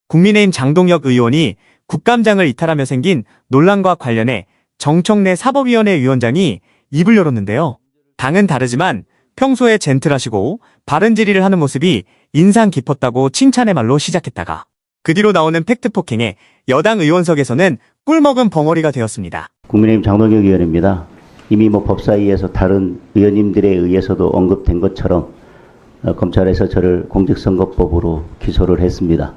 국민의힘 장동혁 의원이 국감장을 이탈하며 생긴 논란과 관련해 정청래 사법위원회 위원장이 입을 열었는데요. 당은 다르지만 평소에 젠틀하시고 바른 질의를 하는 모습이 인상 깊었다고 칭찬의 말로 시작했다가 그 뒤로 나오는 팩트폭행에 여당 의원석에서는 꿀먹은 벙어리가 되었습니다. 국민의힘 장동혁 의원입니다. 이미 법사위에서 다른 의원님들에 의해서도 언급된 것처럼 검찰에서 저를 공직선거법으로 기소를 했습니다.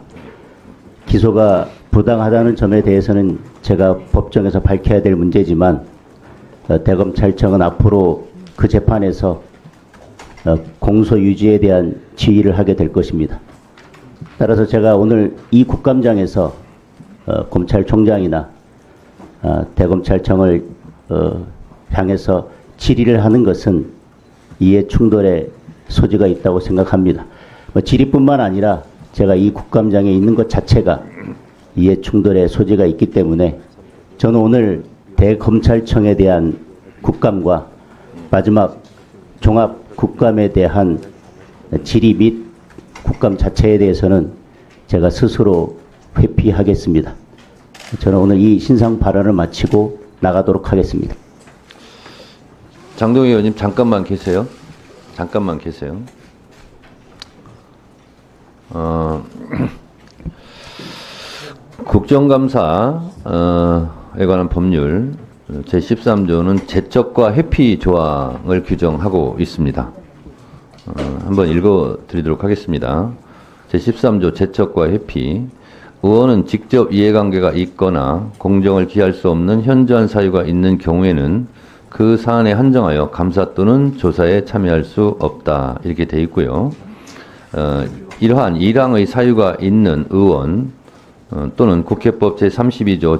기소가 부당하다는 점에 대해서는 제가 법정에서 밝혀야 될 문제지만 대검찰청은 앞으로 그 재판에서 공소 유지에 대한 지휘를 하게 될 것입니다. 따라서 제가 오늘 이 국감장에서 검찰총장이나 대검찰청을 향해서 질의를 하는 것은 이해 충돌의 소지가 있다고 생각합니다. 질의뿐만 아니라 제가 이 국감장에 있는 것 자체가 이해 충돌의 소지가 있기 때문에 저는 오늘 대검찰청에 대한 국감과 마지막 종합 국감에 대한 질의 및 국감 자체에 대해서는 제가 스스로 회피하겠습니다. 저는 오늘 이 신상 발언을 마치고 나가도록 하겠습니다. 장동혁 의원님 잠깐만 계세요. 잠깐만 계세요. 국정감사에 관한 법률 제13조는 제척과 회피 조항을 규정하고 있습니다. 한번 읽어드리도록 하겠습니다. 제13조 제척과 회피. 의원은 직접 이해관계가 있거나 공정을 기할 수 없는 현저한 사유가 있는 경우에는 그 사안에 한정하여 감사 또는 조사에 참여할 수 없다. 이렇게 되어 있고요. 이러한 일항의 사유가 있는 의원 또는 국회법 제32조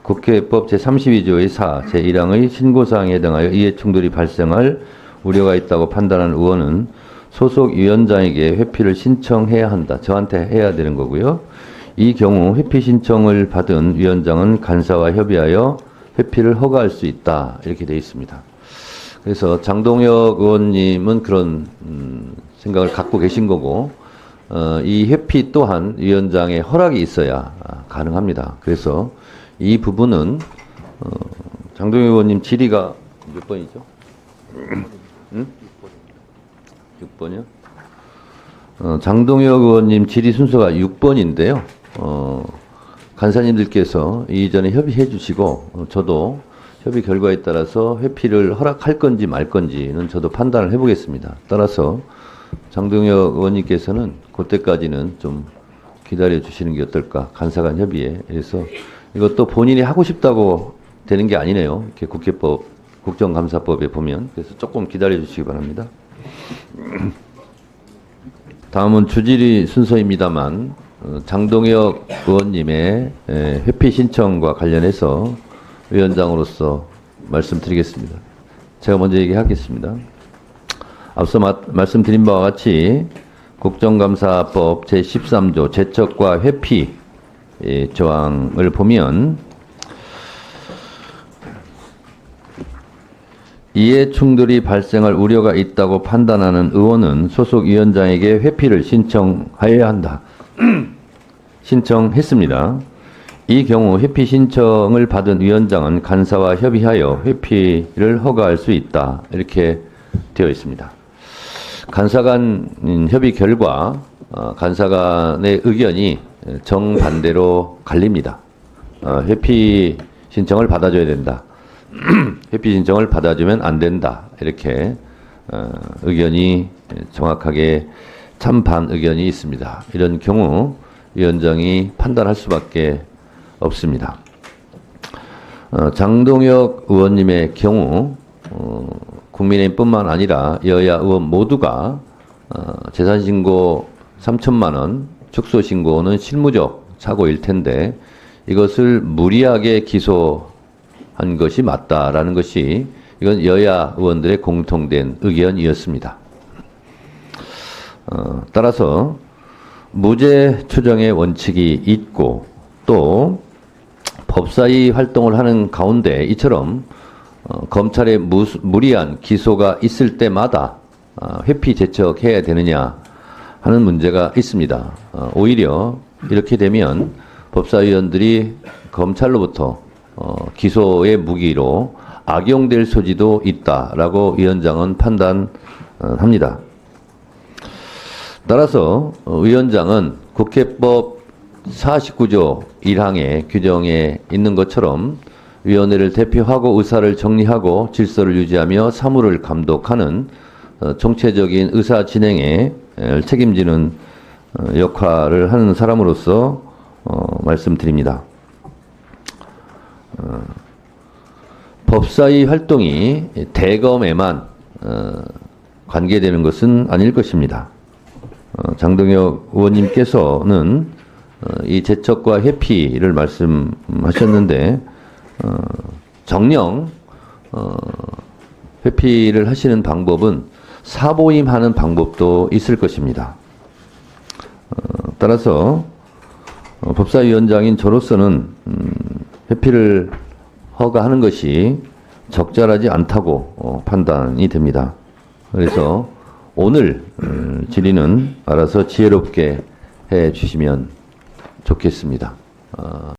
국회법 제32조의 4, 제1항의 신고사항에 해당하여 이해충돌이 발생할 우려가 있다고 판단하는 의원은 소속 위원장에게 회피를 신청해야 한다. 저한테 해야 되는 거고요. 이 경우 회피 신청을 받은 위원장은 간사와 협의하여 회피를 허가할 수 있다. 이렇게 되어 있습니다. 그래서 장동혁 의원님은 그런 생각을 갖고 계신 거고 이 회피 또한 위원장의 허락이 있어야 가능합니다. 그래서 이 부분은 장동혁 의원님 질의가 몇 번이죠? 응? 6번이요? 장동혁 의원님 질의 순서가 6번인데요. 간사님들께서 이전에 협의해 주시고 저도 협의 결과에 따라서 회피를 허락할 건지 말 건지는 저도 판단을 해보겠습니다. 따라서 장동혁 의원님께서는 그때까지는 좀 기다려 주시는 게 어떨까. 간사간 협의에. 그래서 이것도 본인이 하고 싶다고 되는 게 아니네요. 이렇게 국회법, 국정감사법에 보면. 그래서 조금 기다려 주시기 바랍니다. 다음은 주질의 순서입니다만 장동혁 의원님의 회피 신청과 관련해서 위원장으로서 말씀드리겠습니다. 제가 먼저 얘기하겠습니다. 앞서 말씀드린 바와 같이 국정감사법 제13조 제척과 회피 조항을 보면 이해충돌이 발생할 우려가 있다고 판단하는 의원은 소속 위원장에게 회피를 신청하여야 한다. 신청했습니다. 이 경우 회피 신청을 받은 위원장은 간사와 협의하여 회피를 허가할 수 있다. 이렇게 되어 있습니다. 간사 간 협의 결과 간사 간의 의견이 정반대로 갈립니다. 회피 신청을 받아줘야 된다. 회피 신청을 받아주면 안 된다. 이렇게 의견이 정확하게 찬반 의견이 있습니다. 이런 경우 위원장이 판단할 수밖에 없습니다. 장동혁 의원님의 경우 국민의힘뿐만 아니라 여야 의원 모두가 재산신고 3천만 원, 축소신고는 실무적 착오일 텐데 이것을 무리하게 기소한 것이 맞다라는 것이 이건 여야 의원들의 공통된 의견이었습니다. 따라서 무죄 추정의 원칙이 있고 또 법사위 활동을 하는 가운데 이처럼 검찰의 무리한 기소가 있을 때마다 회피 제척해야 되느냐 하는 문제가 있습니다. 오히려 이렇게 되면 법사위원들이 검찰로부터 기소의 무기로 악용될 소지도 있다라고 위원장은 판단합니다. 따라서 위원장은 국회법 49조 1항의 규정에 있는 것처럼 위원회를 대표하고 의사를 정리하고 질서를 유지하며 사무를 감독하는 총체적인 의사 진행에 책임지는 역할을 하는 사람으로서 말씀드립니다. 법사위 활동이 대검에만 관계되는 것은 아닐 것입니다. 장동혁 의원님께서는 이 제척과 회피를 말씀하셨는데 정령 회피를 하시는 방법은 사보임하는 방법도 있을 것입니다. 따라서 법사위원장인 저로서는 회피를 허가하는 것이 적절하지 않다고 판단이 됩니다. 그래서 오늘 질의는 알아서 지혜롭게 해 주시면 좋겠습니다.